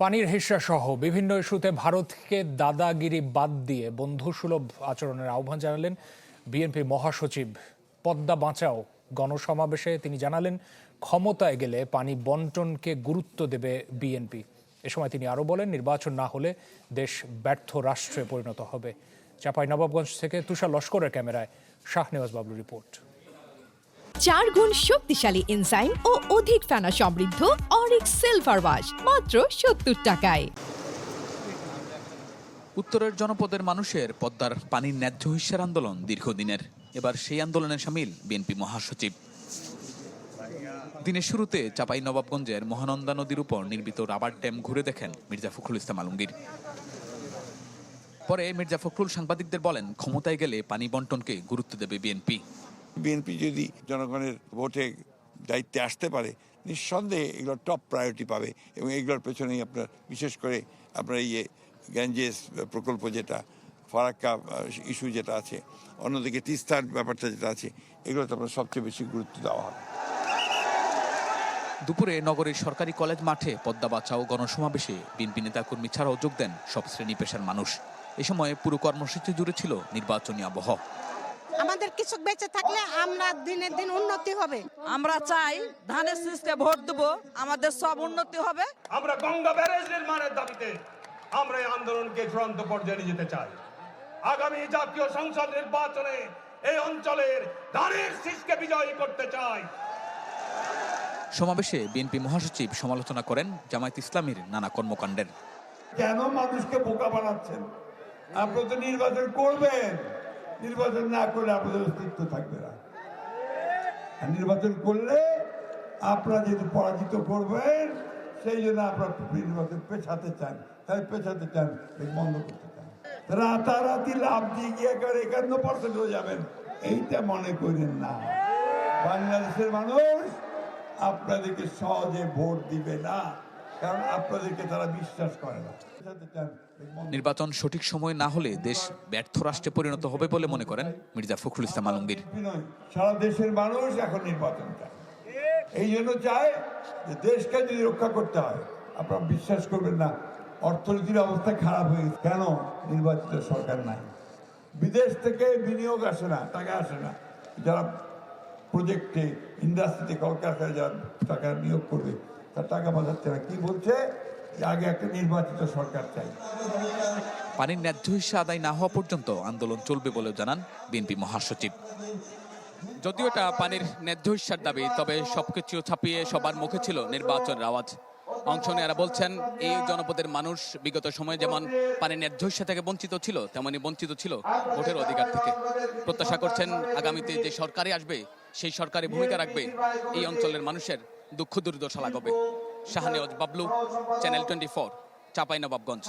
পানির হিস্সা সহ বিভিন্ন ইস্যুতে ভারতকে দাদাগিরি বাদ দিয়ে বন্ধুসুলভ আচরণের আহ্বান জানালেন বিএনপি মহাসচিব। পদ্মা বাঁচাও গণসমাবেশে তিনি জানালেন, ক্ষমতায় গেলে পানি বন্টনকে গুরুত্ব দেবে বিএনপি। এ সময় তিনি আরও বলেন, নির্বাচন না হলে দেশ ব্যর্থ রাষ্ট্রে পরিণত হবে। চাঁপাইনবাবগঞ্জ থেকে তুষার লস্করের ক্যামেরায় শাহনেওয়াজ বাবলুর রিপোর্ট। 4 গুণ শক্তিশালী এনজাইম ও অধিক ফেনা সমৃদ্ধ অরিক্স সিলভার ওয়াশ মাত্র 70 টাকায়। উত্তরের জনপদের মানুষের পদ্মার পানির ন্যায্য হিস্যার আন্দোলন দীর্ঘদিনের। এবার সেই আন্দোলনে সামিল বিএনপি মহাসচিব। দিনের শুরুতে চাঁপাইনবাবগঞ্জের মহানন্দা নদীর উপর নির্মিত রাবার ড্যাম ঘুরে দেখেন মির্জা ফখরুল ইসলাম আলমগীর। পরে মির্জা ফখরুল সাংবাদিকদের বলেন, ক্ষমতায় গেলে পানি বন্টনকে গুরুত্ব দেবে বিএনপি। বিএনপি যদি জনগণের ভোটে দায়িত্বে আসতে পারে, নিঃসন্দেহে এগুলো টপ প্রায়োরিটি পাবে এবং এগুলোর পেছনেই আপনার বিশেষ করে আপনার গ্যাঞ্জেস প্রকল্প যেটা, ফারাক্কা ইস্যু যেটা আছে, অন্যদিকে তিস্তার ব্যাপারটা যেটা আছে, এগুলোতে আপনার সবচেয়ে বেশি গুরুত্ব দেওয়া হবে। দুপুরে নগরীর সরকারি কলেজ মাঠে পদ্মা বাঁচাও গণসমাবেশে বিএনপি নেতাকর্মী ছাড়াও যোগ দেন সব শ্রেণী পেশার মানুষ। এ সময় পুরো কর্মসূচি জুড়ে ছিল নির্বাচনী আবহ। আমাদের কিছু বেঁচে থাকলে আমরা দিনের দিন উন্নতি হবে। আমরা চাই ধানের শীষকে ভোট দেব, আমাদের সব উন্নতি হবে। আমরা গঙ্গা ব্যারেজ নির্মাণের দাবিতে আমরা এই আন্দোলনকে চূড়ান্ত পর্যায়ে নিয়ে যেতে চাই। আগামী জাতীয় সংসদ নির্বাচনে এই অঞ্চলের ধানের শীষকে বিজয়ী করতে চাই। সমাবেশে বিএনপি মহাসচিব সমালোচনা করেন জামায়াত ইসলামীর নানা কর্মকাণ্ডের। কেন মানুষকে বোকা বানাচ্ছেন? আপনি তো নির্বাচন করবেন, নির্বাচন না করলে আপনাদের অস্তিত্ব থাকবে না। আর নির্বাচন করলে আপনারা যেহেতু পরাজিত করবেন, সেই জন্য আপনারা নির্বাচন পেছাতে চান, তাই পেছাতে চান, বন্ধ করতে চান। রাতারাতি লাভ দিয়ে গিয়ে 51% হয়ে যাবেন, এইটা মনে করেন না। বাংলাদেশের মানুষ আপনাদেরকে সহজে ভোট দিবে না, কারণ আপনাদেরকে তারা বিশ্বাস করে না। নির্বাচন সঠিক সময় না হলে দেশ ব্যর্থ রাষ্ট্রে পরিণত হবে বলে মনে করেন মির্জা ফখরুল ইসলাম আলমগীর। সারা দেশের মানুষ এখন নির্বাচন চায়, এই জন্য চায় যে দেশকে যদি রক্ষা করতে হয়। আপনারা বিশ্বাস করবেন না, অর্থনীতির অবস্থা খারাপ হয়ে গেছে। কেন? নির্বাচিত সরকার নাই। বিদেশ থেকে বিনিয়োগ আসে না, টাকা আসে না। যারা প্রজেক্টে, ইন্ডাস্ট্রিতে, কলকারখানায় যারা টাকা নিয়োগ করবে, তার টাকা বাজাচ্ছে না। কি বলছে? আগে একটা নির্বাচিত সরকার চাই। পানির ন্যায্য হিস্যা আদায় না হওয়া পর্যন্ত আন্দোলন চলবে বলেও জানান বিএনপি মহাসচিব। যদিও এটা পানির ন্যায্য হিস্যার দাবি, তবে সবকিছু ছাপিয়ে সবার মুখে ছিল নির্বাচনের আওয়াজ। অংশ নেয়ারা বলছেন, এই জনপদের মানুষ বিগত সময়ে যেমন পানির ন্যায্য হিস্যা থেকে বঞ্চিত ছিল, তেমনি বঞ্চিত ছিল ভোটের অধিকার থেকে। প্রত্যাশা করছেন আগামীতে যে সরকারে আসবে, সেই সরকারি ভূমিকা রাখবে, এই অঞ্চলের মানুষের দুঃখ দুর্দশা লাঘবে। শাহনেওয়াজ বাবলু, চ্যানেল 24, চাঁপাইনবাবগঞ্জ।